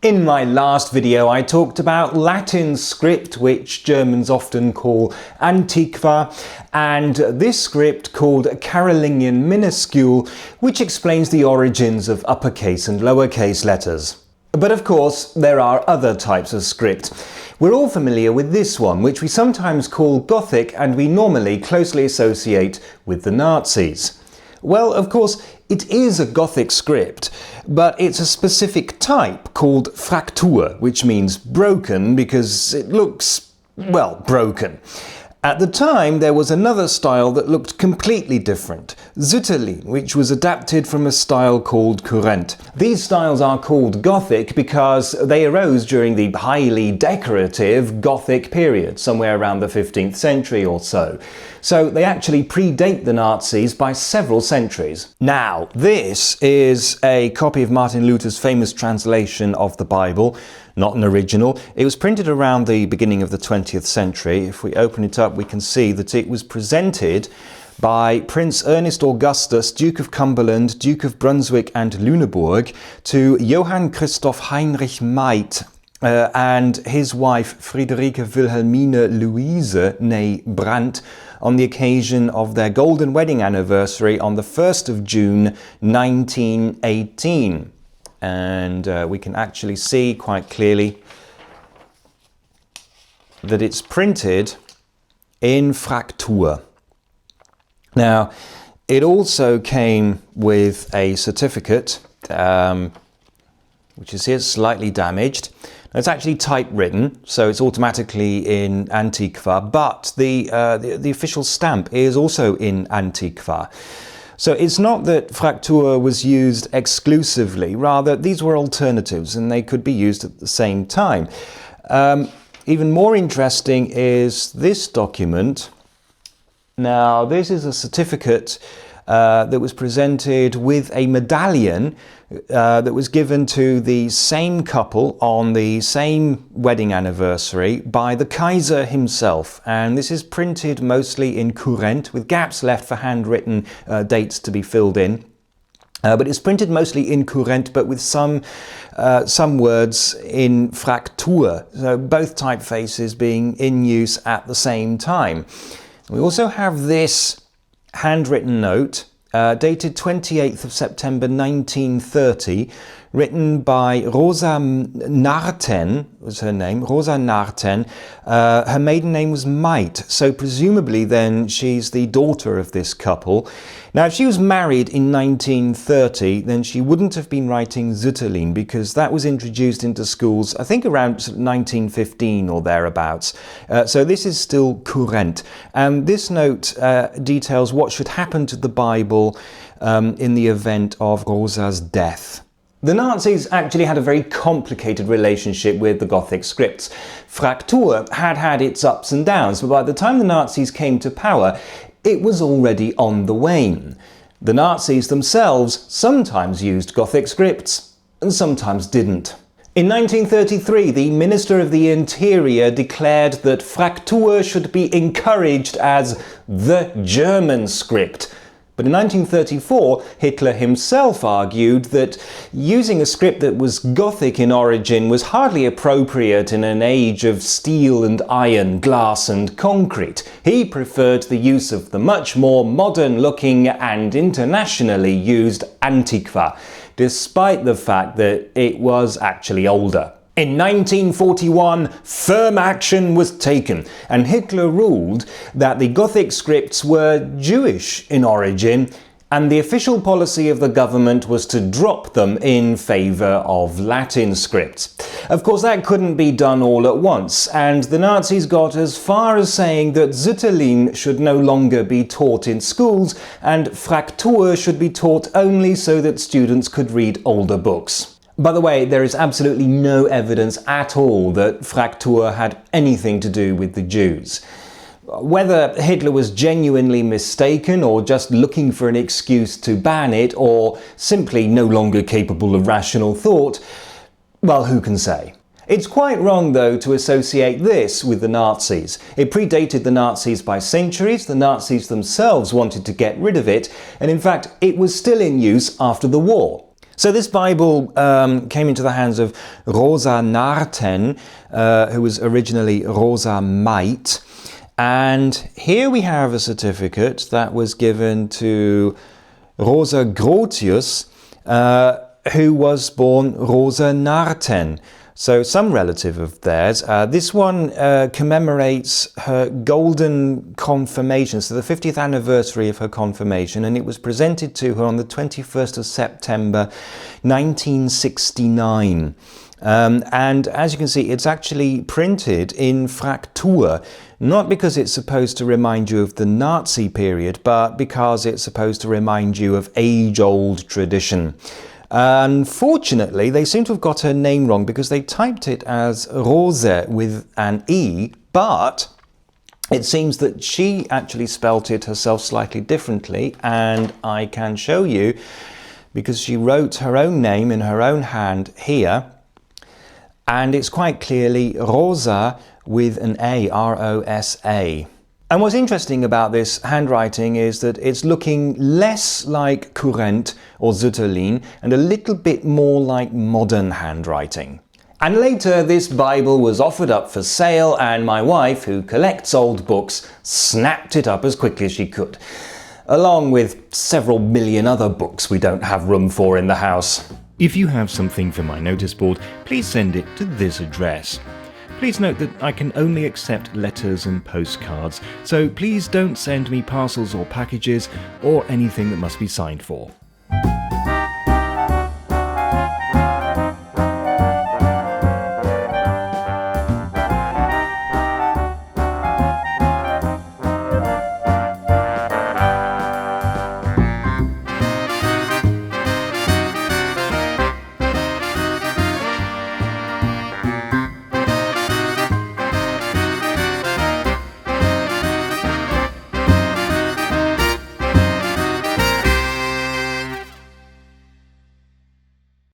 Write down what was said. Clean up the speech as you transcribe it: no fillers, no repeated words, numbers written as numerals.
In my last video I talked about Latin script, which Germans often call Antiqua, and this script called Carolingian minuscule, which explains the origins of uppercase and lowercase letters. But of course there are other types of script. We're all familiar with this one, which we sometimes call Gothic and we normally closely associate with the Nazis. Well, of course, it is a Gothic script, but it's a specific type called Fraktur, which means broken because it looks, well, broken. At the time, there was another style that looked completely different, Sütterlin, which was adapted from a style called Kurrent. These styles are called Gothic because they arose during the highly decorative Gothic period, somewhere around the 15th century or so. So they actually predate the Nazis by several centuries. Now, this is a copy of Martin Luther's famous translation of the Bible, not an original. It was printed around the beginning of the 20th century. If we open it up, we can see that it was presented by Prince Ernest Augustus, Duke of Cumberland, Duke of Brunswick and Lüneburg, to Johann Christoph Heinrich Meid and his wife Friederike Wilhelmine Louise, née Brandt, on the occasion of their golden wedding anniversary on the 1st of June 1918. And we can actually see quite clearly that it's printed in Fraktur. Now, it also came with a certificate, which is here slightly damaged. It's actually typewritten, so it's automatically in Antiqua, but the official stamp is also in Antiqua. So it's not that Fraktur was used exclusively, rather these were alternatives and they could be used at the same time. Even more interesting is this document. Now, this is a certificate that was presented with a medallion that was given to the same couple on the same wedding anniversary by the Kaiser himself. And this is printed mostly in Kurrent, with gaps left for handwritten dates to be filled in. But it's printed mostly in Kurrent, but with some words in Fraktur, so both typefaces being in use at the same time. We also have this handwritten note dated 28th of September 1930, written by Rosa Narten, was her name, Rosa Narten. Her maiden name was Meid, so presumably then she's the daughter of this couple. Now, if she was married in 1930, then she wouldn't have been writing Sütterlin, because that was introduced into schools, I think around 1915 or thereabouts. So this is still Kurrent. And this note details what should happen to the Bible in the event of Rosa's death. The Nazis actually had a very complicated relationship with the Gothic scripts. Fraktur had its ups and downs, but by the time the Nazis came to power, it was already on the wane. The Nazis themselves sometimes used Gothic scripts, and sometimes didn't. In 1933, the Minister of the Interior declared that Fraktur should be encouraged as the German script. But in 1934, Hitler himself argued that using a script that was Gothic in origin was hardly appropriate in an age of steel and iron, glass and concrete. He preferred the use of the much more modern-looking and internationally used Antiqua, despite the fact that it was actually older. In 1941, firm action was taken, and Hitler ruled that the Gothic scripts were Jewish in origin, and the official policy of the government was to drop them in favour of Latin scripts. Of course, that couldn't be done all at once, and the Nazis got as far as saying that Sütterlin should no longer be taught in schools, and Fraktur should be taught only so that students could read older books. By the way, there is absolutely no evidence at all that Fraktur had anything to do with the Jews. Whether Hitler was genuinely mistaken or just looking for an excuse to ban it, or simply no longer capable of rational thought, well, who can say? It's quite wrong, though, to associate this with the Nazis. It predated the Nazis by centuries, the Nazis themselves wanted to get rid of it, and in fact, it was still in use after the war. So this Bible came into the hands of Rosa Naarten, who was originally Rosa Meit. And here we have a certificate that was given to Rosa Grotius, who was born Rosa Naarten. So some relative of theirs. This one commemorates her golden confirmation, so the 50th anniversary of her confirmation, and it was presented to her on the 21st of September 1969. And as you can see, it's actually printed in Fraktur, not because it's supposed to remind you of the Nazi period, but because it's supposed to remind you of age-old tradition. Unfortunately, they seem to have got her name wrong because they typed it as Rose with an E, but it seems that she actually spelt it herself slightly differently, and I can show you because she wrote her own name in her own hand here, and it's quite clearly Rosa with an A, R-O-S-A. And what's interesting about this handwriting is that it's looking less like Courant or Zutterlin and a little bit more like modern handwriting. And later this Bible was offered up for sale, and my wife, who collects old books, snapped it up as quickly as she could, along with several million other books we don't have room for in the house. If you have something for my notice board, please send it to this address. Please note that I can only accept letters and postcards, so please don't send me parcels or packages or anything that must be signed for.